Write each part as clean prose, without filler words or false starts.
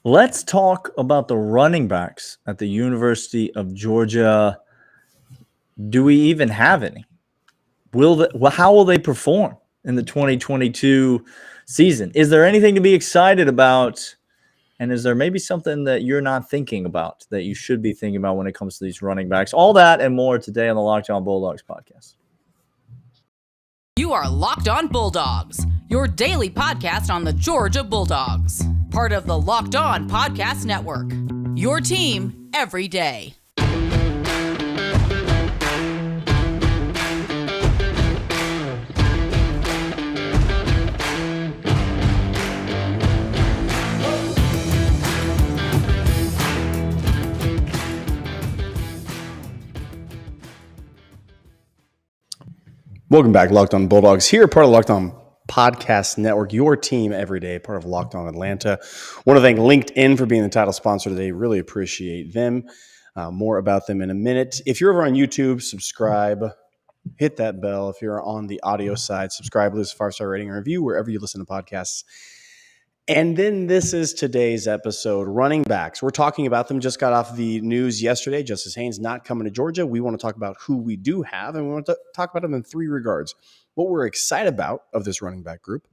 Let's talk about the running backs at the University of Georgia. Do we even have any? How will they perform in the 2022 season? Is there anything to be excited about? And is there maybe something that you're not thinking about that you should be thinking about when it comes to these running backs? All that and more today on the Locked On Bulldogs podcast. You are Locked On Bulldogs, your daily podcast on the Georgia Bulldogs, part of the Locked On Podcast Network, your team every day. Welcome back, Locked On Bulldogs. Here, part of the Locked On Podcast Network, your team every day, part of Locked On Atlanta. Want to thank LinkedIn for being the title sponsor today. Really appreciate them. More about them in a minute. If you're over on YouTube, subscribe, hit that bell. If you're on the audio side, subscribe, leave us a 5-star rating and review wherever you listen to podcasts. And then this is today's episode, running backs. We're talking about them. Just got off the news yesterday. Justice Haynes not coming to Georgia. We want to talk about who we do have, and we want to talk about them in three regards. What we're excited about of this running back group,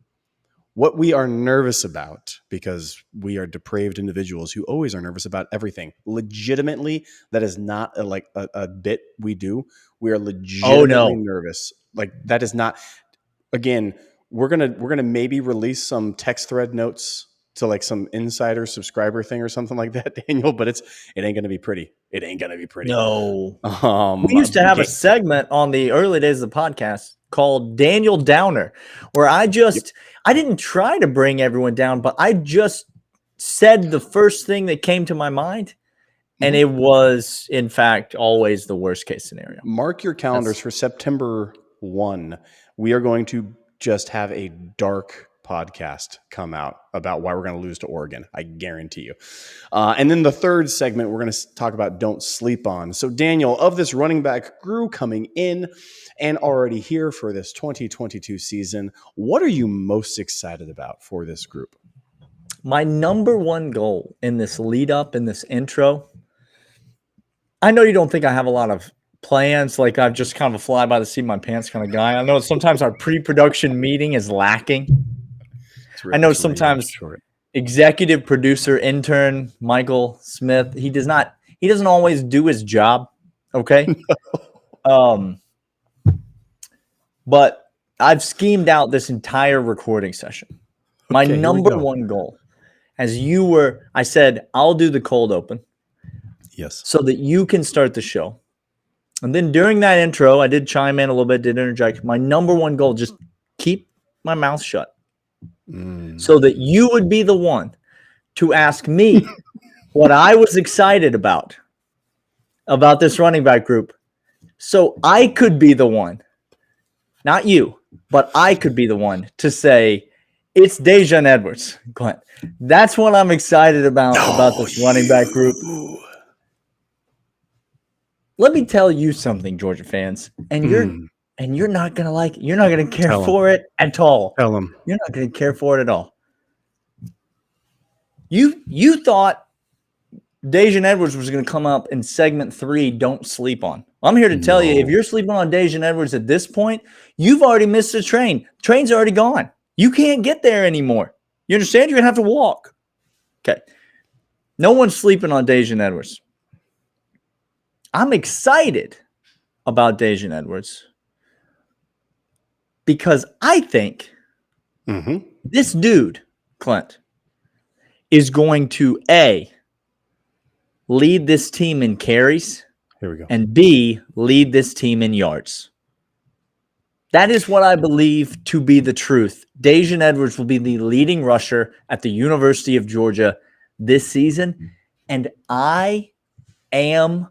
what we are nervous about, because we are depraved individuals who always are nervous about everything. Legitimately, that is not a bit we do. We are legitimately nervous. Like, that is not, again, we're gonna maybe release some text thread notes to like some insider subscriber thing or something like that, Daniel. But it ain't gonna be pretty. It ain't gonna be pretty. No. We used to have a segment on the early days of the podcast called Daniel Downer, where I didn't try to bring everyone down, but I just said the first thing that came to my mind. And it was, in fact, always the worst case scenario. Mark your calendars for September 1. We are going to just have a dark podcast come out about why we're going to lose to Oregon. I guarantee you. And then the third segment, we're going to talk about don't sleep on. So Daniel, of this running back crew coming in and already here for this 2022 season, what are you most excited about for this group? My number one goal in this lead up, in this intro, I know you don't think I have a lot of plans, like I'm just kind of a fly by the seat of my pants kind of guy. I know sometimes our pre-production meeting is lacking. I know sometimes executive producer intern Michael Smith, he doesn't always do his job. Okay. But I've schemed out this entire recording session. My number one goal, I said, I'll do the cold open. Yes. So that you can start the show. And then during that intro, I did chime in a little bit, did interject. My number one goal, just keep my mouth shut. So that you would be the one to ask me what I was excited about this running back group. So I could be the one, not you, but I could be the one to say, it's Dejean Edwards, Clint. That's what I'm excited about this running back group. Let me tell you something, Georgia fans, and you're not gonna like it. You're not gonna care for it at all. Tell them. You're not gonna care for it at all. You thought Dejean Edwards was gonna come up in segment 3. Don't sleep on. I'm here to tell you, if you're sleeping on Dejean Edwards at this point, you've already missed the train. Train's already gone. You can't get there anymore. You understand? You're gonna have to walk. Okay. No one's sleeping on Dejean Edwards. I'm excited about Dejean Edwards because I think this dude, Clint, is going to A, lead this team in carries. Here we go. And B, lead this team in yards. That is what I believe to be the truth. Dejean Edwards will be the leading rusher at the University of Georgia this season, and I am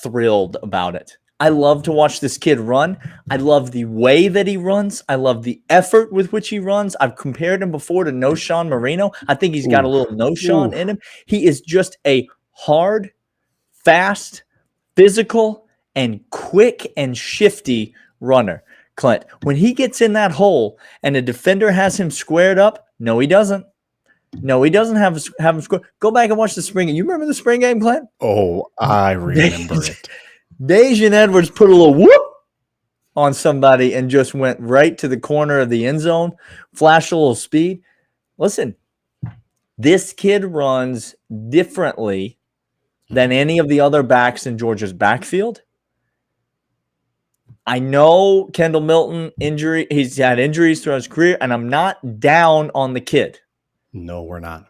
thrilled about it. I love to watch this kid run. I love the way that he runs. I love the effort with which he runs. I've compared him before to No-Shawn Marino. I think he's got a little No-Shawn in him. He is just a hard, fast, physical, and quick and shifty runner. Clint, when he gets in that hole and a defender has him squared up, no, he doesn't. No, he doesn't have him score. Go back and watch the spring game. You remember the spring game, Clint? Oh, I remember it. Dejean Edwards put a little whoop on somebody and just went right to the corner of the end zone, flashed a little speed. Listen, this kid runs differently than any of the other backs in Georgia's backfield. I know Kendall Milton injury. He's had injuries throughout his career, and I'm not down on the kid. No, we're not.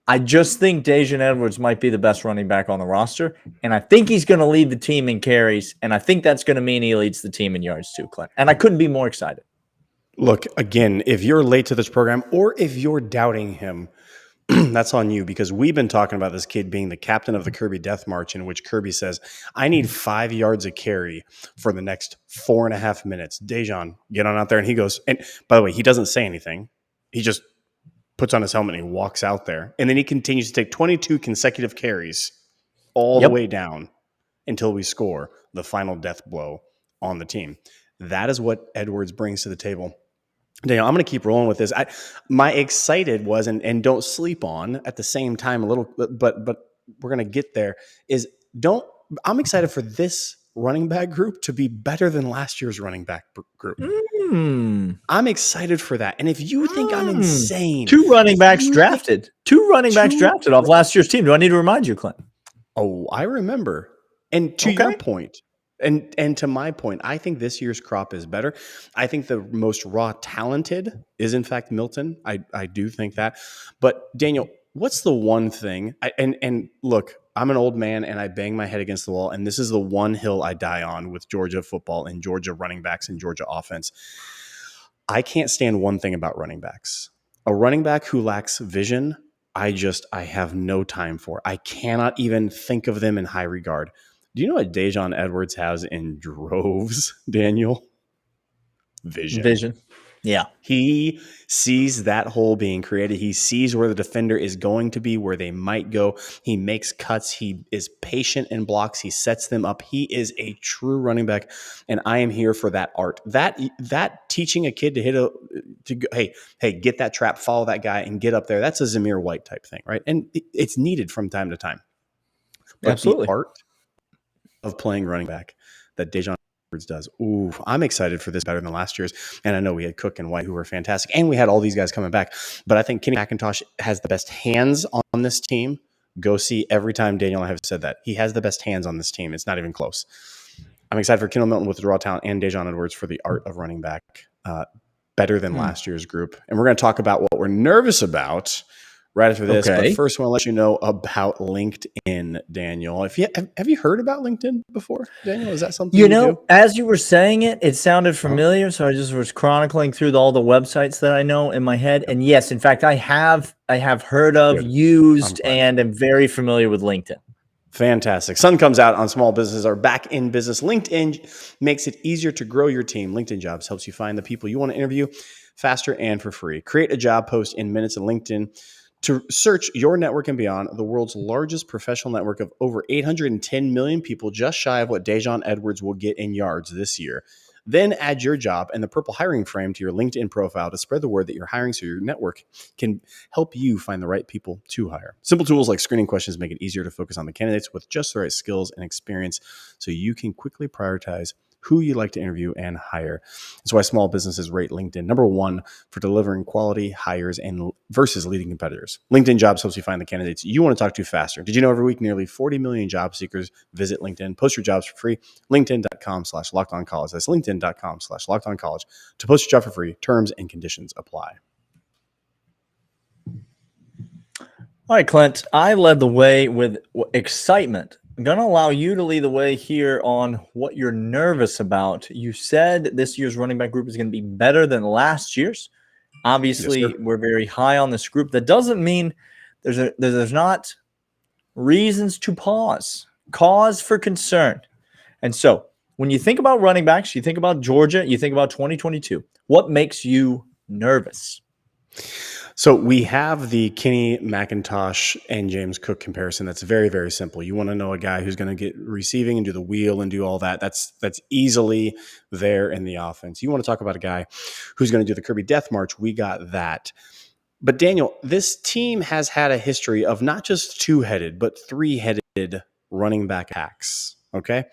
I just think Dejean Edwards might be the best running back on the roster, and I think he's going to lead the team in carries, and I think that's going to mean he leads the team in yards too, Clint. And I couldn't be more excited. Look, again, if you're late to this program or if you're doubting him, that's on you, because we've been talking about this kid being the captain of the Kirby Death March, in which Kirby says, I need 5 yards of carry for the next 4.5 minutes. Dejean, get on out there. And he goes, and by the way, he doesn't say anything. He just puts on his helmet and he walks out there. And then he continues to take 22 consecutive carries all the way down until we score the final death blow on the team. That is what Edwards brings to the table. Daniel, I'm going to keep rolling with this. My excited was, and don't sleep on at the same time a little, but we're going to get there, is I'm excited for this running back group to be better than last year's running back group. I'm excited for that. And if you think I'm insane. Two running backs drafted off last year's team. Do I need to remind you, Clint? Oh, I remember. And to your point, and to my point, I think this year's crop is better. I think the most raw talented is, in fact, Milton. I do think that. But, Daniel, what's the one thing? And look, I'm an old man and I bang my head against the wall, and this is the one hill I die on with Georgia football and Georgia running backs and Georgia offense. I can't stand one thing about running backs. A running back who lacks vision, I have no time for. I cannot even think of them in high regard. Do you know what Dejean Edwards has in droves, Daniel? Vision. Yeah. He sees that hole being created. He sees where the defender is going to be, where they might go. He makes cuts. He is patient in blocks. He sets them up. He is a true running back, and I am here for that art. That teaching a kid to get that trap, follow that guy, and get up there. That's a Zamir White type thing, right? And it's needed from time to time. But absolutely, the art of playing running back that Dejean Edwards does. Ooh, I'm excited for this better than last year's. And I know we had Cook and White who were fantastic, and we had all these guys coming back. But I think Kenny McIntosh has the best hands on this team. Go see every time Daniel and I have said that. He has the best hands on this team. It's not even close. I'm excited for Kendall Milton with the raw talent and Dejean Edwards for the art of running back. Better than last year's group. And we're going to talk about what we're nervous about right after this. Okay. But first, I want to let you know about LinkedIn, Daniel. Have you heard about LinkedIn before, Daniel? Is that something you do? As you were saying it, it sounded familiar. So I just was chronicling through all the websites that I know in my head. And yes, in fact, I have heard of, used, and am very familiar with LinkedIn. Fantastic. Sun comes out on small businesses are back in business. LinkedIn makes it easier to grow your team. LinkedIn Jobs helps you find the people you want to interview faster and for free. Create a job post in minutes on LinkedIn to search your network and beyond. The world's largest professional network of over 810 million people, just shy of what Dejean Edwards will get in yards this year. Then add your job and the purple hiring frame to your LinkedIn profile to spread the word that you're hiring so your network can help you find the right people to hire. Simple tools like screening questions make it easier to focus on the candidates with just the right skills and experience so you can quickly prioritize who you'd like to interview and hire. That's why small businesses rate LinkedIn number one for delivering quality hires and versus leading competitors. LinkedIn Jobs helps you find the candidates you want to talk to faster. Did you know every week nearly 40 million job seekers visit LinkedIn? Post your jobs for free. LinkedIn.com/LockedOnCollege. That's LinkedIn.com/LockedOnCollege to post your job for free. Terms and conditions apply. All right, Clint, I led the way with excitement. I'm going to allow you to lead the way here on what you're nervous about. You said this year's running back group is going to be better than last year's. Obviously, Yes, we're very high on this group. That doesn't mean there's not reasons to pause, cause for concern. And so when you think about running backs, you think about Georgia, you think about 2022. What makes you nervous? So we have the Kenny McIntosh and James Cook comparison. That's very, very simple. You want to know a guy who's going to get receiving and do the wheel and do all that. That's easily there in the offense. You want to talk about a guy who's going to do the Kirby Death March. We got that. But Daniel, this team has had a history of not just two-headed, but three-headed running back hacks. Okay.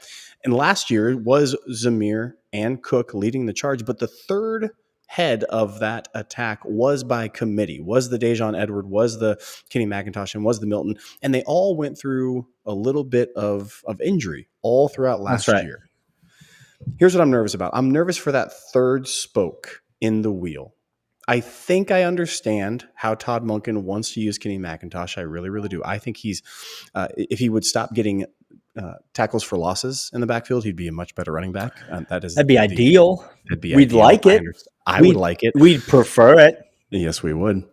And last year was Zamir and Cook leading the charge, but the third head of that attack was by committee, was the Dejean Edwards, was the Kenny McIntosh, and was the Milton. And they all went through a little bit of injury all throughout last year. Here's what I'm nervous about. I'm nervous for that third spoke in the wheel. I think I understand how Todd Monken wants to use Kenny McIntosh. I really, really do. I think he's, if he would stop getting tackles for losses in the backfield, he'd be a much better running back. That'd be ideal. We'd like it. I would like it. We'd prefer it. Yes, we would.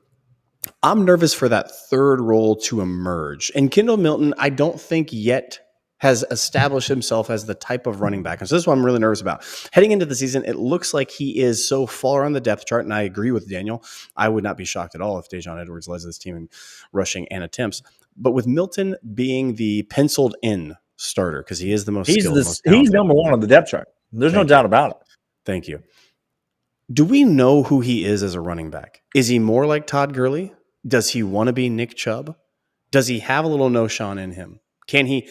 I'm nervous for that third role to emerge. And Kendall Milton, I don't think yet has established himself as the type of running back. And so this is what I'm really nervous about. Heading into the season, it looks like he is so far on the depth chart, and I agree with Daniel. I would not be shocked at all if Dejean Edwards leads this team in rushing and attempts. But with Milton being the penciled-in starter, because he is the most skilled. He's number one on the depth chart. There's no doubt about it. Thank you. Do we know who he is as a running back? Is he more like Todd Gurley? Does he want to be Nick Chubb? Does he have a little no-Sean in him? Can he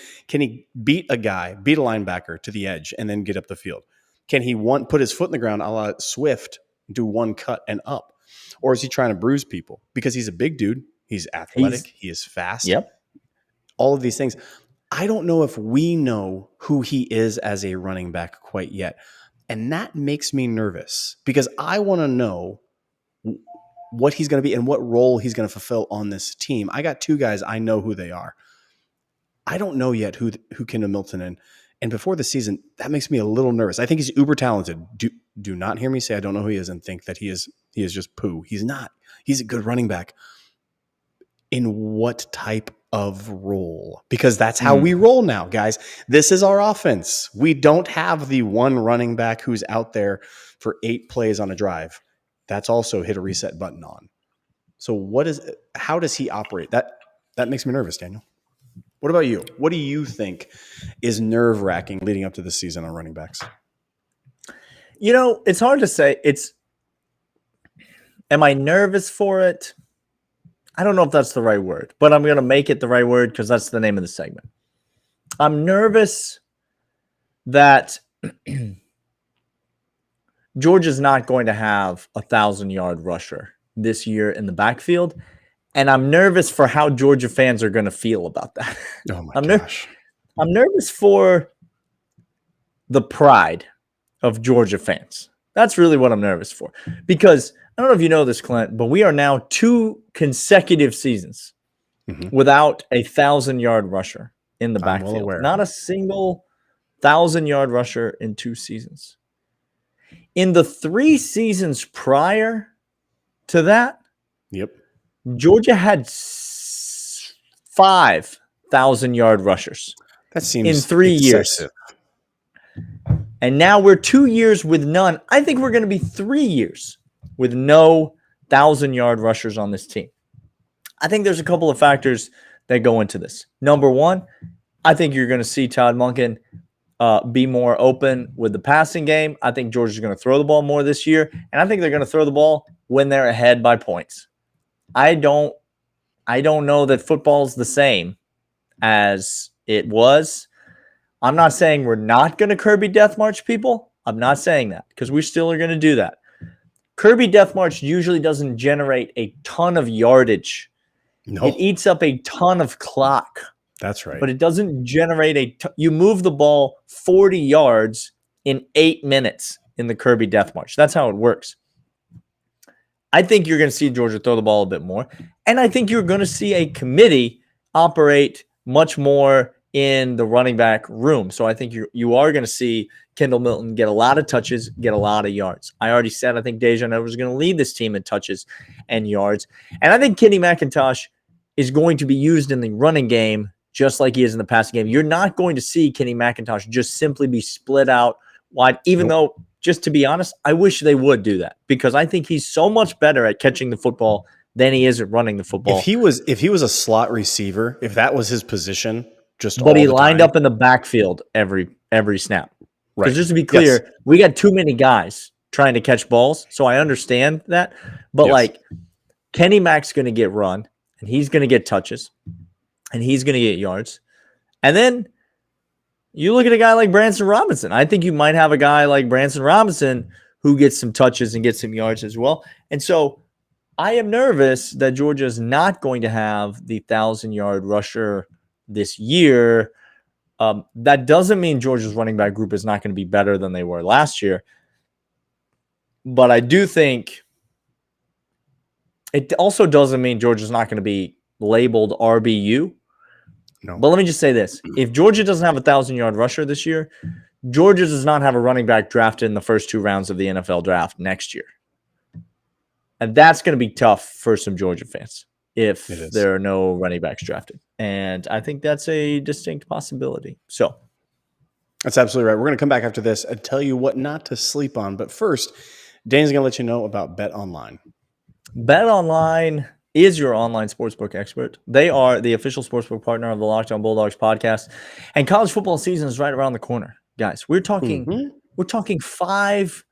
beat a linebacker to the edge and then get up the field? Can he put his foot in the ground a la Swift, do one cut and up? Or is he trying to bruise people? Because he's a big dude. He's athletic. He is fast. Yep. All of these things. I don't know if we know who he is as a running back quite yet. And that makes me nervous because I want to know what he's going to be and what role he's going to fulfill on this team. I got two guys. I know who they are. I don't know yet who Kendall Milton and before the season, that makes me a little nervous. I think he's uber talented. Do not hear me say I don't know who he is and think that he is just poo. He's not. He's a good running back. In what type of role? Because that's how we roll now, guys. This is our offense. We don't have the one running back who's out there for 8 plays on a drive. That's also hit a reset button on. So how does he operate? That makes me nervous, Daniel. What about you? What do you think is nerve-wracking leading up to this season on running backs? It's hard to say. Am I nervous for it? I don't know if that's the right word, but I'm going to make it the right word because that's the name of the segment. I'm nervous that Georgia's not going to have a 1,000-yard rusher this year in the backfield. And I'm nervous for how Georgia fans are going to feel about that. Oh, my gosh. I'm nervous for the pride of Georgia fans. That's really what I'm nervous for. Because I don't know if you know this, Clint, but we are now 2 consecutive seasons without a 1,000-yard rusher in the backfield. Well aware. Not a single 1,000-yard rusher in 2 seasons. In the 3 seasons prior to that, Georgia had 5 1,000-yard rushers. That seems in 3 excessive. Years. And now we're 2 years with none. I think we're going to be 3 years with no 1,000-yard rushers on this team. I think there's a couple of factors that go into this. Number one, I think you're going to see Todd Monken be more open with the passing game. I think Georgia's going to throw the ball more this year, and I think they're going to throw the ball when they're ahead by points. I don't know that football's the same as it was. I'm not saying we're not going to Kirby Death March people. I'm not saying that because we still are going to do that. Kirby Death March usually doesn't generate a ton of yardage. No. It eats up a ton of clock. That's right. But it doesn't generate you move the ball 40 yards in 8 minutes in the Kirby Death March. That's how it works. I think you're going to see Georgia throw the ball a bit more. And I think you're going to see a committee operate much more in the running back room. So I think you are going to see Kendall Milton get a lot of touches, get a lot of yards. I already said I think Dejean Edwards is going to lead this team in touches and yards. And I think Kenny McIntosh is going to be used in the running game just like he is in the passing game. You're not going to see Kenny McIntosh just simply be split out wide, even though, just to be honest, I wish they would do that because I think he's so much better at catching the football than he is at running the football. If he was a slot receiver, if that was his position, but he lined up in the backfield every snap. Right. Because just to be clear, we got too many guys trying to catch balls, so I understand that. But Kenny Mack's going to get run, and he's going to get touches, and he's going to get yards. And then you look at a guy like Branson Robinson. I think you might have a guy like Branson Robinson who gets some touches and gets some yards as well. And so I am nervous that Georgia is not going to have the 1,000-yard rusher this year. That doesn't mean Georgia's running back group is not going to be better than they were last year. But I do think it also doesn't mean Georgia's not going to be labeled RBU. No. But let me just say this. If Georgia doesn't have a 1,000-yard rusher this year, Georgia does not have a running back drafted in the first 2 rounds of the NFL draft next year. And that's going to be tough for some Georgia fans if there are no running backs drafted. And I think that's a distinct possibility. So that's absolutely right. We're going to come back after this and tell you what not to sleep on. But first, Dane's going to let you know about BetOnline. BetOnline is your online sportsbook expert. They are the official sportsbook partner of the Locked On Bulldogs podcast. And college football season is right around the corner. Guys, we're talking 5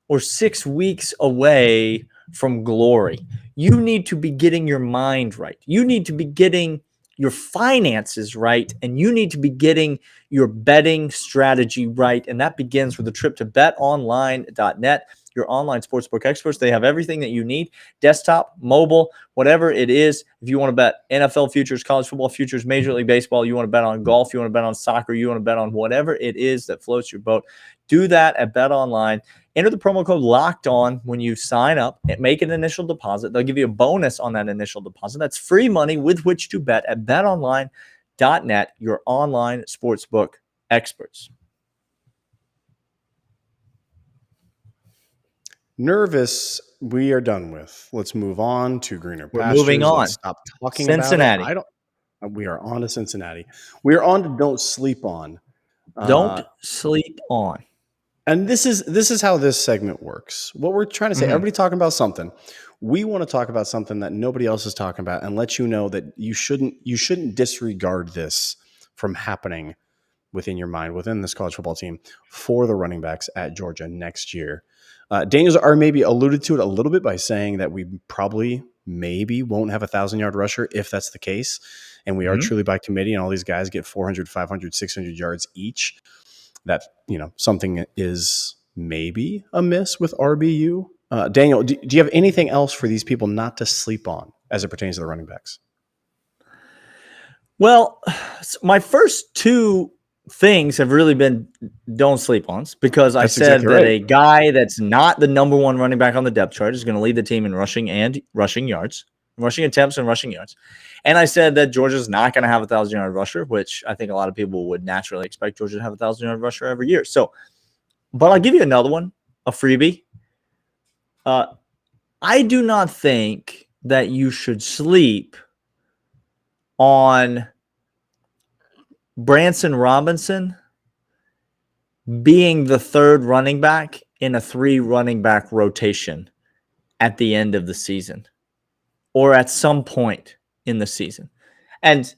or 6 weeks away from glory. You need to be getting your mind right. You need to be getting your finances right, and you need to be getting your betting strategy right. And that begins with a trip to betonline.net, your online sportsbook experts. They have everything that you need, desktop, mobile, whatever it is. If you want to bet NFL futures, college football futures, Major League Baseball, you want to bet on golf, you want to bet on soccer, you want to bet on whatever it is that floats your boat, do that at BetOnline. Enter the promo code LOCKEDON when you sign up and make an initial deposit. They'll give you a bonus on that initial deposit. That's free money with which to bet at betonline.net, your online sportsbook experts. Nervous, we are done with. Let's move on to greener pastures. We're moving on. Let's stop talking Cincinnati. about it. We are on to Cincinnati. We are on to Don't Sleep On. Don't sleep on. And this is how this segment works. What we're trying to say, everybody talking about something. We want to talk about something that nobody else is talking about and let you know that you shouldn't disregard this from happening within your mind, within this college football team for the running backs at Georgia next year. Daniels are maybe alluded to it a little bit by saying that we maybe won't have a 1,000-yard rusher if that's the case. And we are truly by committee and all these guys get 400, 500, 600 yards each. That, something is maybe amiss with RBU. Daniel, do you have anything else for these people not to sleep on as it pertains to the running backs? Well, my first 2 things have really been don't sleep on, because I said that a guy that's not the number 1 running back on the depth chart is going to lead the team in rushing yards, rushing attempts and rushing yards. And I said that Georgia's not going to have a 1,000-yard rusher, which I think a lot of people would naturally expect Georgia to have a 1,000-yard rusher every year. So, but I'll give you another one, a freebie. I do not think that you should sleep on Branson Robinson being the 3rd running back in a 3 running back rotation at the end of the season or at some point in the season. And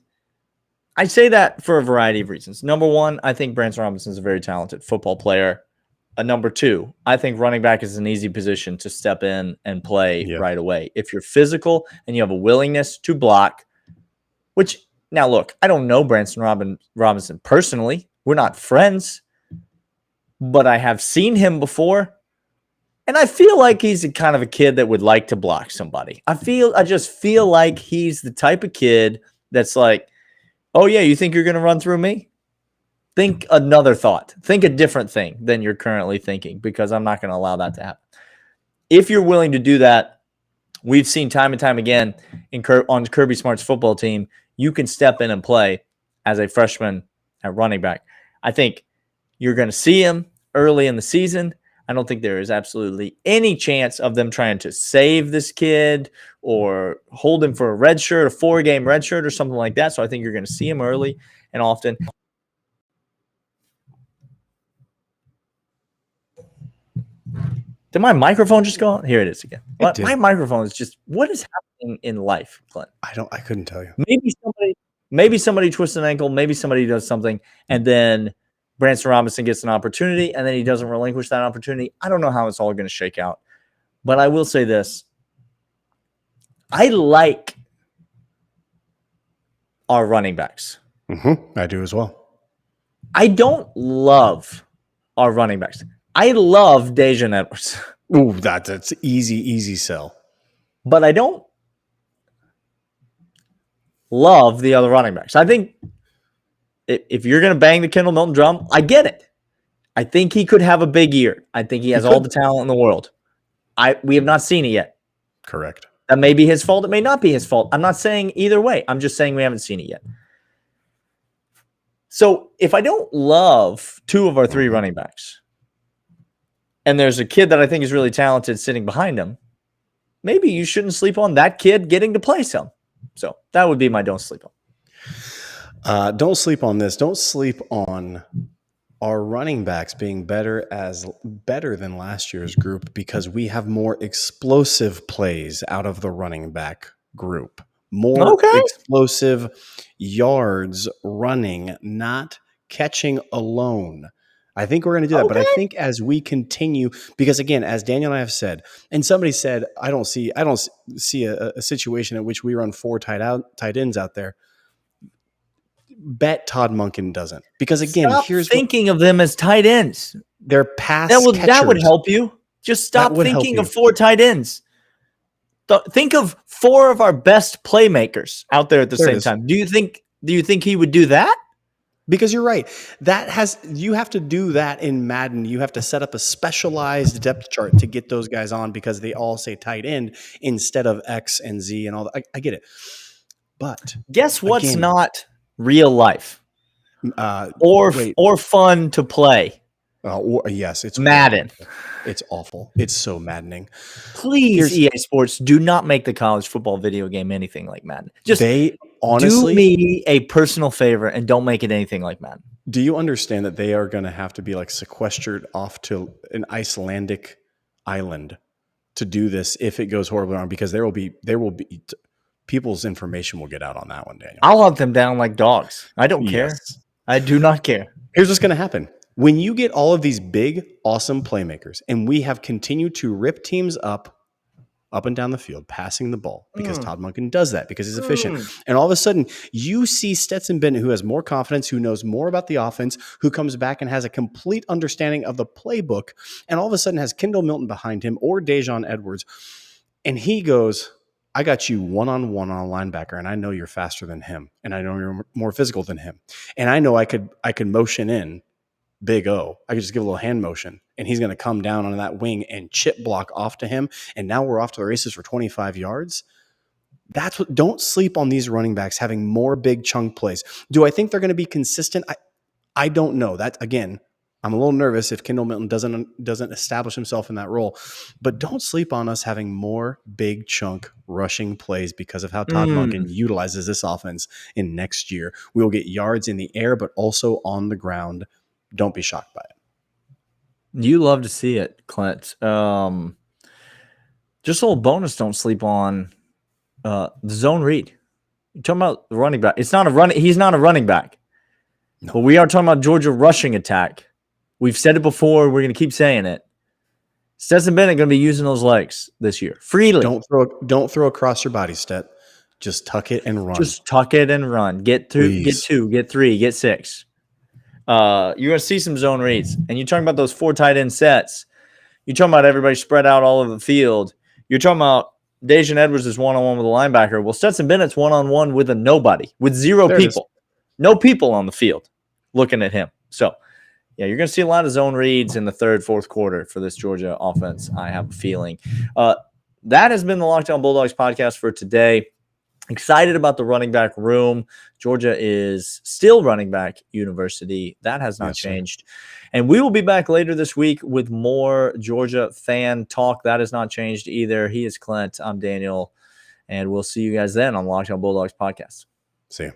I say that for a variety of reasons. Number 1, I think Branson Robinson is a very talented football player. Number 2, I think running back is an easy position to step in and play right away. If you're physical and you have a willingness to block, which now look, I don't know Branson Robinson personally. We're not friends, but I have seen him before. And I feel like he's a kind of a kid that would like to block somebody. I just feel like he's the type of kid that's like, oh yeah, you think you're going to run through me? Think another thought. Think a different thing than you're currently thinking, because I'm not going to allow that to happen. If you're willing to do that, we've seen time and time again on Kirby Smart's football team, you can step in and play as a freshman at running back. I think you're going to see him early in the season. I don't think there is absolutely any chance of them trying to save this kid or hold him for a red shirt, a 4-game red shirt or something like that. So I think you're going to see him early and often. Did my microphone just go on? Here it is again. My microphone is just, what is happening in life, Clint? I couldn't tell you. Maybe somebody twists an ankle, maybe somebody does something, and then Branson Robinson gets an opportunity, and then he doesn't relinquish that opportunity. I don't know how it's all going to shake out. But I will say this. I like our running backs. I do as well. I don't love our running backs. I love Dejean Edwards. Ooh, that's easy sell. But I don't love the other running backs. I think if you're going to bang the Kendall Milton drum, I get it. I think he could have a big year. I think he has all the talent in the world. We have not seen it yet. Correct. That may be his fault. It may not be his fault. I'm not saying either way. I'm just saying we haven't seen it yet. So if I don't love two of our three running backs, and there's a kid that I think is really talented sitting behind him, maybe you shouldn't sleep on that kid getting to play some. So that would be my don't sleep on. Don't sleep on this. Don't sleep on our running backs being better than last year's group because we have more explosive plays out of the running back group. More explosive yards running, not catching alone. I think we're going to do that. But I think as we continue, because again, as Daniel and I have said, and somebody said, I don't see a situation in which we run four tight ends out there. Bet Todd Monken doesn't. Because again, stop thinking of them as tight ends. They're pass catchers. That would help you. Just stop thinking of four tight ends. Think of four of our best playmakers out there at the same time. Do you think he would do that? Because you're right. You have to do that in Madden. You have to set up a specialized depth chart to get those guys on because they all say tight end instead of X and Z and all that. I get it. But guess what's not real life or fun to play? Yes, it's Madden. It's awful. It's so maddening. Please, EA Sports, do not make the college football video game anything like Madden. Honestly, do me a personal favor and don't make it anything like Madden. Do you understand that they are going to have to be like sequestered off to an Icelandic island to do this if it goes horribly wrong? Because there will be people's information will get out on that one, Daniel. I'll hunt them down like dogs. I don't care. I do not care. Here's what's going to happen. When you get all of these big, awesome playmakers, and we have continued to rip teams up and down the field, passing the ball, because Todd Monken does that, because he's efficient. And all of a sudden, you see Stetson Bennett, who has more confidence, who knows more about the offense, who comes back and has a complete understanding of the playbook, and all of a sudden has Kendall Milton behind him or Dejean Edwards, and he goes, I got you one-on-one on a linebacker, and I know you're faster than him, and I know you're more physical than him, and I know I could motion in Big O. I could just give a little hand motion, and he's going to come down on that wing and chip block off to him, and now we're off to the races for 25 yards. Don't sleep on these running backs having more big chunk plays. Do I think they're going to be consistent? I don't know. That again, I'm a little nervous if Kendall Milton doesn't establish himself in that role. But don't sleep on us having more big chunk rushing plays because of how Todd Monken utilizes this offense in next year. We will get yards in the air, but also on the ground. Don't be shocked by it. You love to see it, Clint. Just a little bonus, don't sleep on the zone read. You're talking about the running back. He's not a running back. No. But we are talking about Georgia rushing attack. We've said it before. We're going to keep saying it. Stetson Bennett going to be using those legs this year freely. Don't throw across your body, Stet. Just tuck it and run. Just tuck it and run. Get through. Please. Get 2. Get 3. Get 6. You're going to see some zone reads. And you're talking about those 4 tight end sets. You're talking about everybody spread out all over the field. You're talking about Dejean Edwards is one-on-one with a linebacker. Well, Stetson Bennett's one-on-one with a nobody, with 0 people. No people on the field looking at him. So, yeah, you're going to see a lot of zone reads in the third, fourth quarter for this Georgia offense, I have a feeling. That has been the Locked On Bulldogs podcast for today. Excited about the running back room. Georgia is still running back university. That has not changed. And we will be back later this week with more Georgia fan talk. That has not changed either. He is Clint. I'm Daniel. And we'll see you guys then on Locked On Bulldogs podcast. See you.